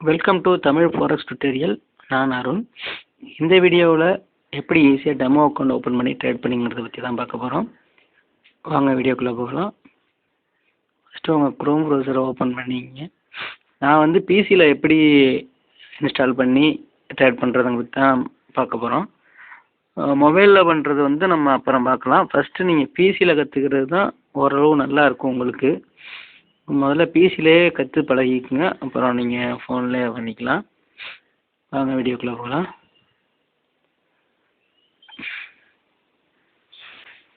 Welcome to Tamil forex tutorial. நான் அருண். இந்த வீடியோவில் எப்படி ஈஸியாக டெமோ அக்கௌண்ட் ஓப்பன் பண்ணி ட்ரேட் பண்ணிங்கிறத பற்றி தான் பார்க்க போகிறோம். வாங்க வீடியோக்குள்ளே போகலாம். ஃபஸ்ட்டு உங்கள் க்ரோம் ப்ரௌசரை ஓப்பன் பண்ணிங்க. நான் வந்து பிசியில் எப்படி இன்ஸ்டால் பண்ணி ட்ரேட் பண்ணுறதுங்க பற்றி தான் பார்க்க போகிறோம். மொபைலில் பண்ணுறது வந்து நம்ம அப்புறம் பார்க்கலாம். ஃபஸ்ட்டு நீங்கள் பிசியில் கற்றுக்கிறது தான் ஓரளவு நல்லாயிருக்கும் உங்களுக்கு. முதல்ல பிசிலே கற்று பழகிக்குங்க, அப்புறம் நீங்கள் ஃபோன்லேயே பண்ணிக்கலாம். வாங்க வீடியோக்குள்ளே போகலாம்.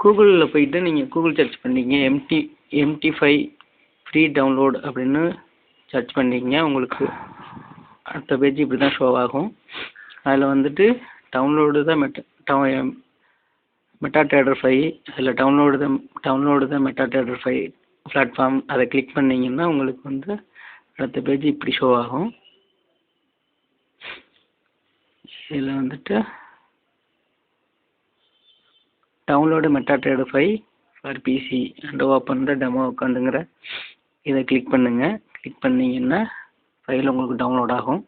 கூகுளில் போயிட்டு நீங்கள் கூகுள் சர்ச் பண்ணிங்க, MT5 ஃப்ரீ டவுன்லோட் அப்படின்னு சர்ச் பண்ணிங்க. உங்களுக்கு அடுத்த பேஜ் இப்படி தான் ஷோ ஆகும். அதில் வந்துட்டு டவுன்லோடு தான் மெட்டாட்ரேடர் 5, அதில் டவுன்லோடு தான் மெட்டாட்ரேடர் 5 பிளாட்ஃபார்ம். அதை கிளிக் பண்ணிங்கன்னா உங்களுக்கு வந்து அடுத்த பேஜ் இப்படி ஷோ ஆகும். இதில் வந்துட்டு download MetaTrader 5 for PC and open the demo அக்கௌண்ட்டுங்கிற இதை கிளிக் பண்ணுங்கள். கிளிக் பண்ணிங்கன்னா ஃபைல் உங்களுக்கு டவுன்லோட் ஆகும்.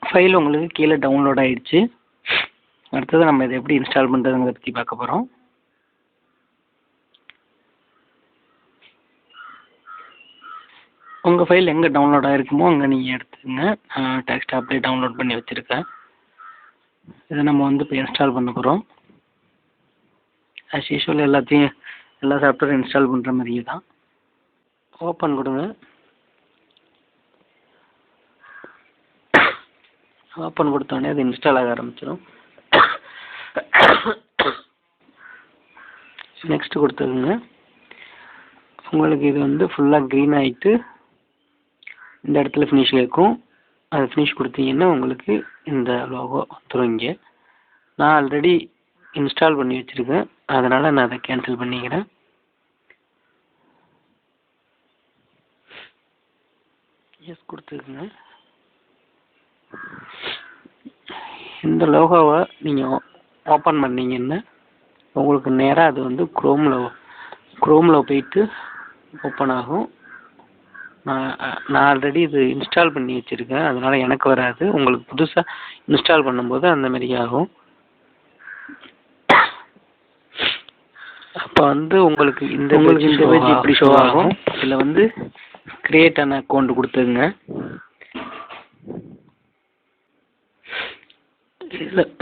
ஃபைல் உங்களுக்கு கீழே டவுன்லோட் ஆகிடுச்சு. அடுத்தது நம்ம இதை எப்படி இன்ஸ்டால் பண்ணுறதுங்கிறத பற்றி பார்க்க போகிறோம். உங்கள் ஃபைல் எங்கே டவுன்லோட் ஆகிருக்குமோ அங்கே நீங்கள் எடுத்துக்கங்க. நான் டெஸ்க்டாப்லேயே டவுன்லோட் பண்ணி வச்சுருக்கேன். இதை நம்ம வந்து இப்போ இன்ஸ்டால் பண்ண போகிறோம். ஆஸ் யூஷுவல் எல்லா சாஃப்ட்வேரும் இன்ஸ்டால் பண்ணுற மாதிரியே தான். ஓப்பன் கொடுங்க. ஓப்பன் கொடுத்தோடனே அது இன்ஸ்டால் ஆக ஆரம்பிச்சிடும். நெக்ஸ்ட் கொடுத்துருங்க. உங்களுக்கு இது வந்து ஃபுல்லாக க்ரீன் ஆகிட்டு இந்த இடத்துல ஃபினிஷ் கேட்கும். அது ஃபினிஷ் கொடுத்தீங்கன்னா உங்களுக்கு இந்த லோகோ வந்துடும். இங்கே நான் ஆல்ரெடி இன்ஸ்டால் பண்ணி வச்சுருக்கேன், அதனால் நான் அதை கேன்சல் பண்ணிக்கிறேன். எஸ் கொடுத்துருக்குங்க. இந்த லோகோவை நீங்கள் ஓப்பன் பண்ணிங்கன்னா உங்களுக்கு நேராக அது வந்து க்ரோமில் போயிட்டு ஓப்பன் ஆகும். நான் ஆல்ரெடி இது இன்ஸ்டால் பண்ணி வச்சுருக்கேன், அதனால் எனக்கு வராது. உங்களுக்கு புதுசாக இன்ஸ்டால் பண்ணும்போது அந்த மாதிரி ஆகும். அப்போ வந்து உங்களுக்கு இந்த பேஜ் இப்படி ஷோ ஆகும். இதில் வந்து கிரியேட் அன் அக்கௌண்ட் கொடுத்துருங்க.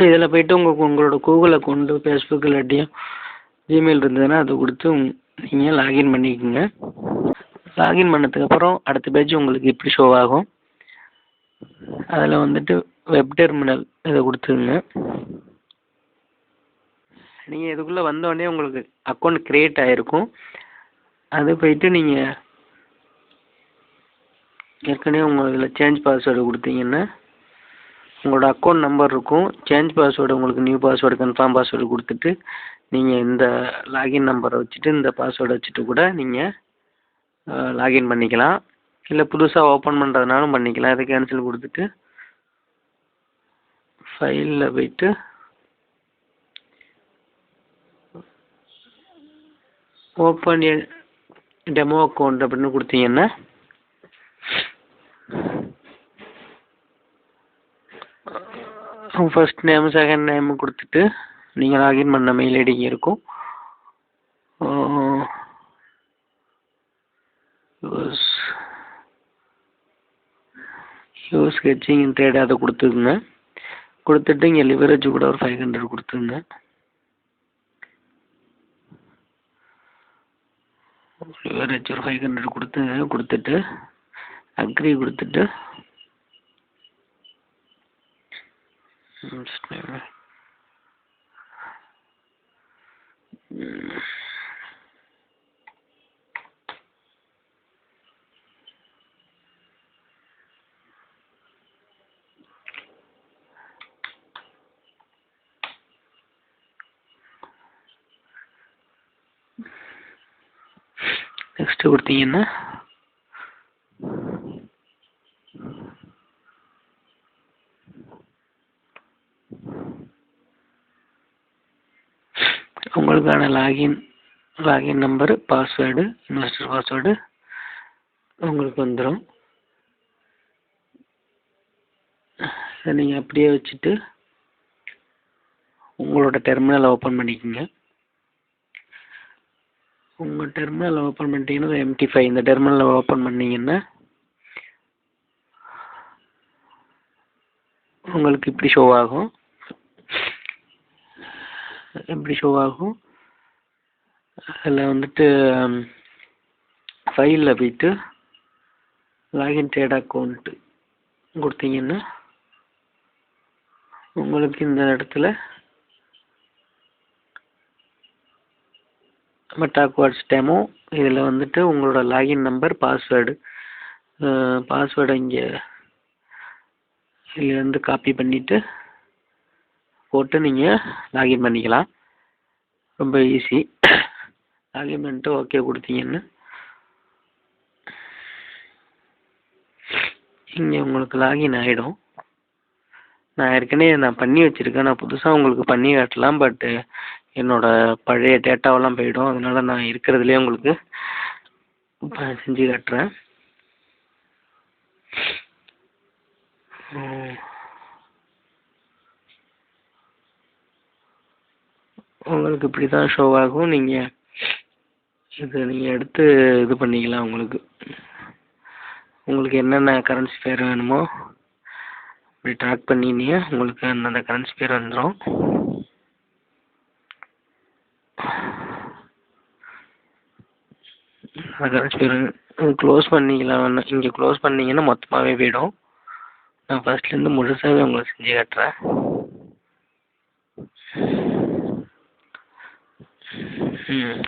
இதில் போய்ட்டு உங்களோட கூகுள் அக்கௌண்ட்டு, ஃபேஸ்புக் இல்லாட்டியும் ஜிமெயில் இருந்ததுன்னா அதை கொடுத்து நீங்கள் லாகின் பண்ணிக்கோங்க. லாகின் பண்ணதுக்கப்புறம் அடுத்த பேஜ் உங்களுக்கு இப்படி ஷோ ஆகும். அதில் வந்துட்டு வெப் டெர்மினல் இதை கொடுத்துருங்க. நீங்கள் இதுக்குள்ளே வந்தோடனே உங்களுக்கு அக்கௌண்ட் க்ரியேட் ஆகிருக்கும். அது போயிட்டு நீங்கள் ஏற்கனவே உங்கள் இதில் சேஞ்ச் பாஸ்வேர்டு கொடுத்தீங்கன்னா உங்களோட அக்கௌண்ட் நம்பர் இருக்கும். சேஞ்ச் பாஸ்வேர்டு உங்களுக்கு நியூ பாஸ்வேர்டு, கன்ஃபார்ம் பாஸ்வேர்டு கொடுத்துட்டு நீங்கள் இந்த லாகின் நம்பரை வச்சுட்டு இந்த பாஸ்வேர்டை வச்சுட்டு கூட நீங்கள் லாகின் பண்ணிக்கலாம். இல்லை புதுசாக ஓப்பன் பண்ணுறதுனாலும் பண்ணிக்கலாம். இதை கேன்சல் கொடுத்துட்டு ஃபைலில் போயிட்டு ஓப்பன் டெமோ அக்கௌண்ட் அப்படின்னு கொடுத்தீங்கன்னா ஃபர்ஸ்ட் நேம் செகண்ட் நேம் கொடுத்துட்டு நீங்கள் லாகின் பண்ண மெயில் ஐடி இருக்கும். யூஸ் ஹெட்ஜிங் இன் ட்ரேட் அதை கொடுத்துக்குங்க. கொடுத்துட்டு இங்கே லிவரேஜ் கூட ஒரு 500 கொடுத்துங்க. லிவரேஜ் ஒரு 500 கொடுத்துட்டு அக்ரி கொடுத்துட்டு நெக்ஸ்ட் கொடுத்தீங்கன்னா உங்களுக்கான login number, password, investor password உங்களுக்கு வந்துடும். இதை நீங்கள் அப்படியே வச்சுட்டு உங்களோட டெர்மினலை ஓப்பன் பண்ணிக்கோங்க. உங்கள் டெர்மினலை ஓப்பன் பண்ணிட்டீங்கன்னா MT5 இந்த டெர்மினலை ஓப்பன் பண்ணிங்கன்னா உங்களுக்கு இப்படி ஷோ ஆகும். அதில் வந்துட்டு ஃபைலில் போயிட்டு லாகின் ட்ரேட் அக்கௌண்ட்டு கொடுத்தீங்கன்னா உங்களுக்கு இந்த இடத்துல டாக்வர்ட்ஸ் டெமோ இதில் வந்துட்டு உங்களோட லாகின் நம்பர் பாஸ்வேர்டை இங்கே இதுலேருந்து காப்பி பண்ணிவிட்டு போட்டு நீங்கள் லாகின் பண்ணிக்கலாம். ரொம்ப ஈஸி. லாகின் பண்ணிட்டு ஓகே கொடுத்தீங்கன்னா இங்கே உங்களுக்கு லாகின் ஆகிடும். நான் ஏற்கனவே பண்ணி வச்சுருக்கேன். நான் புதுசாக உங்களுக்கு பண்ணி காட்டலாம். பட்டு என்னோடய பழைய டேட்டாவெல்லாம் போயிடும். அதனால் நான் இருக்கிறதுலே உங்களுக்கு செஞ்சு காட்டுறேன். உங்களுக்கு இப்படி தான் ஷோ ஆகும். நீங்கள் எடுத்து இது பண்ணிக்கலாம். உங்களுக்கு என்னென்ன கரன்சி பேர் வேணுமோ இப்படி ட்ராக் பண்ணினீங்க உங்களுக்கு அந்தந்த கரன்சி பேர் வந்துடும். அந்த கரன்சி பேர் க்ளோஸ் பண்ணிக்கலாம். இங்கே க்ளோஸ் பண்ணிங்கன்னா மொத்தமாகவே போயிடும். நான் ஃபர்ஸ்ட்லேருந்து முழுசாகவே உங்களுக்கு செஞ்சு காட்டுறேன்.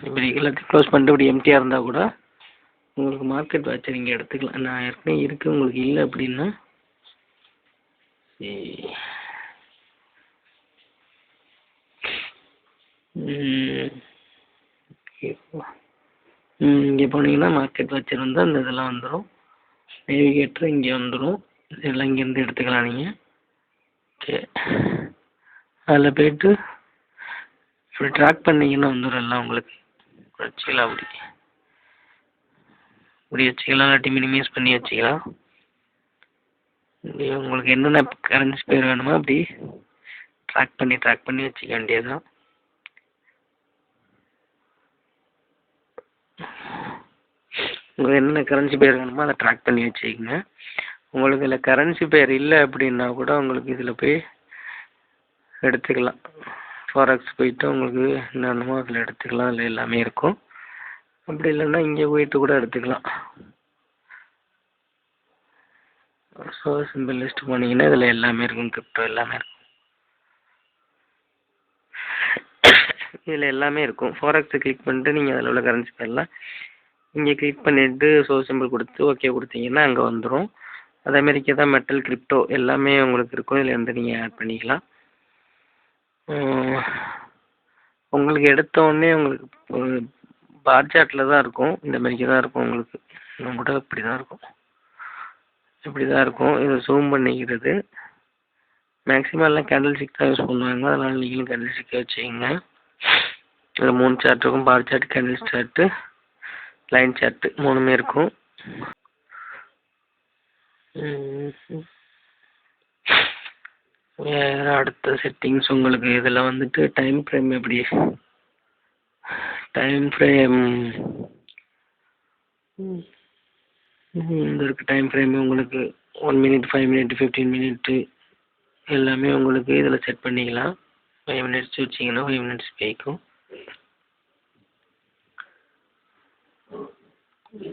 இப்படி எல்லாத்தையும் க்ளோஸ் பண்ணிட்டு இப்படி எம்டியாக இருந்தால் கூட உங்களுக்கு மார்க்கெட் வாட்சர் இங்கே எடுத்துக்கலாம். நான் ஏற்கனவே இருக்குது. உங்களுக்கு இல்லை அப்படின்னா இங்கே போனீங்கன்னா மார்க்கெட் வாட்சர் வந்து அந்த இதெல்லாம் வந்துடும். நேவிகேட்டர் இங்கே வந்துடும். இதெல்லாம் இங்கேருந்து எடுத்துக்கலாம் நீங்கள். ஓகே, அதில் போய்ட்டு இப்படி ட்ராக் பண்ணிங்கன்னா வந்துடும் எல்லாம் உங்களுக்கு. வச்சுக்கலாம். இப்படி வச்சுக்கலாம். இல்லாட்டி மினிமைஸ் பண்ணி வச்சுக்கலாம். உங்களுக்கு என்னென்ன கரன்சி பேர் வேணுமோ அப்படி ட்ராக் பண்ணி வச்சுக்க வேண்டியதுதான். உங்களுக்கு என்னென்ன கரன்சி பேர் வேணுமோ அதை ட்ராக் பண்ணி வச்சுக்கோங்க. உங்களுக்கு இதில் கரன்சி பேர் இல்லை அப்படின்னா கூட உங்களுக்கு இதில் போய் எடுத்துக்கலாம். ஃபாரெக்ஸ் போயிட்டு உங்களுக்கு என்னென்னமோ அதில் எடுத்துக்கலாம். அதில் எல்லாமே இருக்கும். அப்படி இல்லைன்னா இங்கே போயிட்டு கூட எடுத்துக்கலாம். ஸோ சிம்பிள் லிஸ்ட் போனீங்கன்னா இதில் எல்லாமே இருக்கும். கிரிப்டோ எல்லாமே இருக்கும். இதில் எல்லாமே இருக்கும். ஃபாரெக்ஸை கிளிக் பண்ணிட்டு நீங்கள் அதில் உள்ள கரன்சி பேர்லாம் இங்கே கிளிக் பண்ணிவிட்டு ஸோ சிம்பிள் கொடுத்து ஓகே கொடுத்தீங்கன்னா அங்கே வந்துடும். அதேமாரிக்கே தான் மெட்டல் கிரிப்டோ எல்லாமே உங்களுக்கு இருக்கும். இதில் இருந்து நீங்கள் ஆட் பண்ணிக்கலாம். உங்களுக்கு எடுத்தோடனே உங்களுக்கு பார் சார்ட்டில் தான் இருக்கும். இந்த மாதிரிக்கு தான் இருக்கும். உங்களுக்கு இன்னும் கூட இப்படி தான் இருக்கும். இதை ஜூம் பண்ணிக்கிறது மேக்ஸிமம் எல்லாம் கேண்டில் ஸ்டிக் தான் யூஸ் பண்ணுவாங்க. அதனால் நீங்களும் கேண்டில் ஸ்டிக்கை வச்சுக்கோங்க. இதில் 3 சார்ட் இருக்கும். Bar chart, candle chart, line chart 3மே இருக்கும். வேறு அடுத்த செட்டிங்ஸ் உங்களுக்கு இதில் வந்துட்டு டைம் ஃப்ரேம் எப்படி டைம் ஃப்ரேம் இந்த இருக்குது. டைம் ஃப்ரேம் உங்களுக்கு 1 minute, 5 minute, 15 minute எல்லாமே உங்களுக்கு இதில் செட் பண்ணிக்கலாம். 5 minutes வச்சிங்கன்னா 5 minutes போய்க்கும்.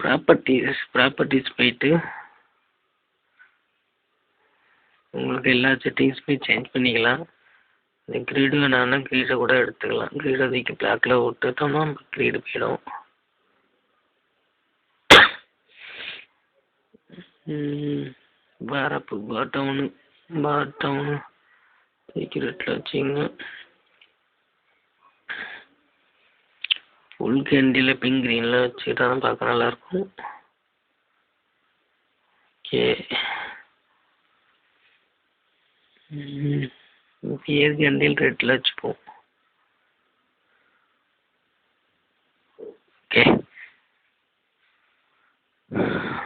ப்ராப்பர்ட்டிஸ் போயிட்டு உங்களுக்கு எல்லா செட்டிங்ஸுமே சேஞ்ச் பண்ணிக்கலாம். இந்த க்ரீடு வேணான்னா க்ரீடை கூட எடுத்துக்கலாம். க்ரீடை தூக்கி பிளாக்கில் விட்டுட்டோம்னா க்ரீடு போயிடும். பாட்டவுனு சீக்கிரட்டில் வச்சிங்க. ஃபுல் கேண்டில் பிங்க் க்ரீனில் வச்சுக்கிட்டா தான் பார்க்க நல்லாயிருக்கும். ஓகே, பியர் கேண்டில் ரெட்டில் வச்சுப்போம்.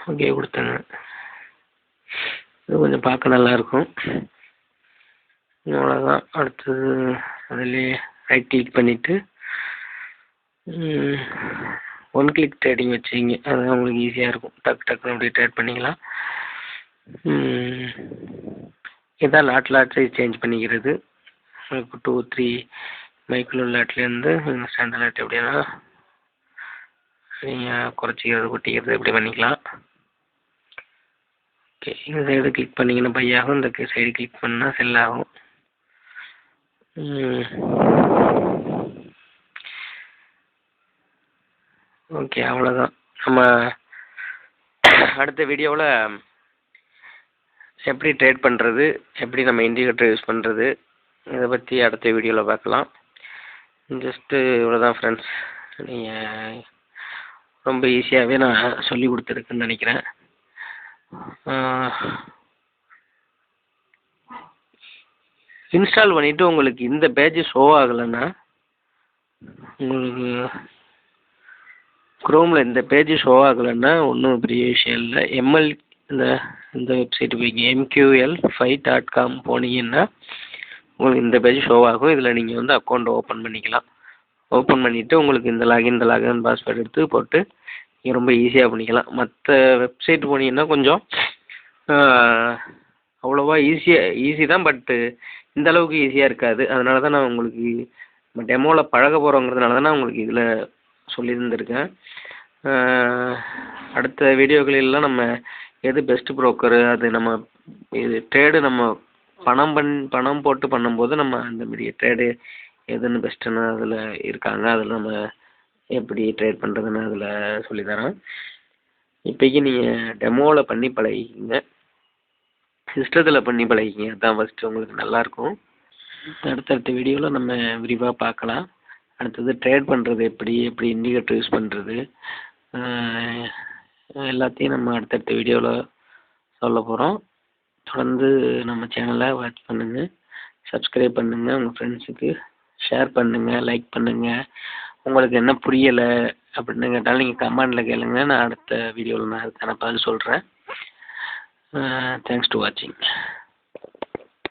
ஓகே கொடுத்தேங்க. இது கொஞ்சம் பார்க்க நல்லாயிருக்கும். அவ்வளோதான். அடுத்தது அதிலே ரைட் கிளிக் பண்ணிவிட்டு ஒன் கிளிக் ட்ரேடிங் வச்சுக்கிங்க. அதுதான் உங்களுக்கு ஈஸியாக இருக்கும். டக்குன்னு அப்படியே ட்ரேட் பண்ணிக்கலாம். இதான் லாட் சைஸ் சேஞ்ச் பண்ணிக்கிறது. இப்போ 2, 3 மைக்ரோ லாட்லேருந்து ஸ்டாண்டர்ட் லாட் எப்படின்னா நீங்கள் குறைச்சிக்கிறது கொட்டிக்கிறது எப்படி பண்ணிக்கலாம். ஓகே, இந்த சைடு கிளிக் பண்ணிங்கன்னா பை ஆகும், இந்த சைடு கிளிக் பண்ணால் செல் ஆகும். ஓகே, அவ்வளோதான். நம்ம அடுத்த வீடியோவில் எப்படி ட்ரேட் பண்ணுறது, எப்படி நம்ம இண்டிகேட்டர் யூஸ் பண்ணுறது, இதை பற்றி அடுத்த வீடியோவில் பார்க்கலாம். ஜஸ்ட்டு இவ்வளோதான் ஃப்ரெண்ட்ஸ். நீங்கள் ரொம்ப ஈஸியாகவே நான் சொல்லி கொடுத்துருக்குன்னு நினைக்கிறேன். இன்ஸ்டால் பண்ணிவிட்டு உங்களுக்கு இந்த பேஜ் ஷோ ஆகலைன்னா உங்களுக்கு குரோமில் இந்த பேஜ் ஷோ ஆகலைன்னா ஒன்றும் பெரிய விஷயம் இல்லை. இந்த வெப்சைட்டு போய்ங்க mql5.com போனீங்கன்னா உங்களுக்கு இந்த பேஜ் ஷோ ஆகும். இதில் நீங்கள் வந்து அக்கௌண்ட் ஓப்பன் பண்ணிக்கலாம். ஓப்பன் பண்ணிவிட்டு உங்களுக்கு இந்த லாகின் பாஸ்வேர்டு எடுத்து போட்டு நீங்கள் ரொம்ப ஈஸியாக பண்ணிக்கலாம். மற்ற வெப்சைட் போனீங்கன்னா கொஞ்சம் அவ்வளோவா ஈஸி தான், பட்டு இந்த அளவுக்கு ஈஸியாக இருக்காது. அதனால தான் நான் உங்களுக்கு நம்ம டெமோவில் பழக போகிறோங்கிறதுனால தான் நான் உங்களுக்கு இதில் சொல்லியிருந்துருக்கேன். அடுத்த வீடியோக்களெல்லாம் நம்ம எது பெஸ்ட்டு ப்ரோக்கரு, அது நம்ம இது ட்ரேடு நம்ம பணம் போட்டு பண்ணும்போது நம்ம அந்த மாரி ட்ரேடு எதுன்னு பெஸ்ட்டுன்னு அதில் இருக்காங்க. அதில் நம்ம எப்படி ட்ரேட் பண்ணுறதுன்னு அதில் சொல்லித்தரேன். இப்போக்கி நீங்கள் டெமோவில் பண்ணி பழகிக்கிங்க, சிஸ்டத்தில் பண்ணி பழகிக்கிங்க. அதுதான் ஃபஸ்ட்டு உங்களுக்கு நல்லாயிருக்கும். அடுத்தடுத்த வீடியோவில் நம்ம விரிவாக பார்க்கலாம். அடுத்தது ட்ரேட் பண்ணுறது எப்படி இண்டிகேட்டர் யூஸ் பண்ணுறது எல்லாத்தையும் நம்ம அடுத்தடுத்த வீடியோவில் சொல்ல போகிறோம். தொடர்ந்து நம்ம சேனலை வாட்ச் பண்ணுங்கள், சப்ஸ்கிரைப் பண்ணுங்கள், உங்கள் ஃப்ரெண்ட்ஸுக்கு ஷேர் பண்ணுங்கள், லைக் பண்ணுங்கள். உங்களுக்கு என்ன புரியலை அப்படின்னு கேட்டாலும் நீங்கள் கமெண்டில் கேளுங்க. நான் அடுத்த வீடியோவில் நான் அதுக்கான பதில் சொல்கிறேன். தேங்க்ஸ் டு வாட்சிங்.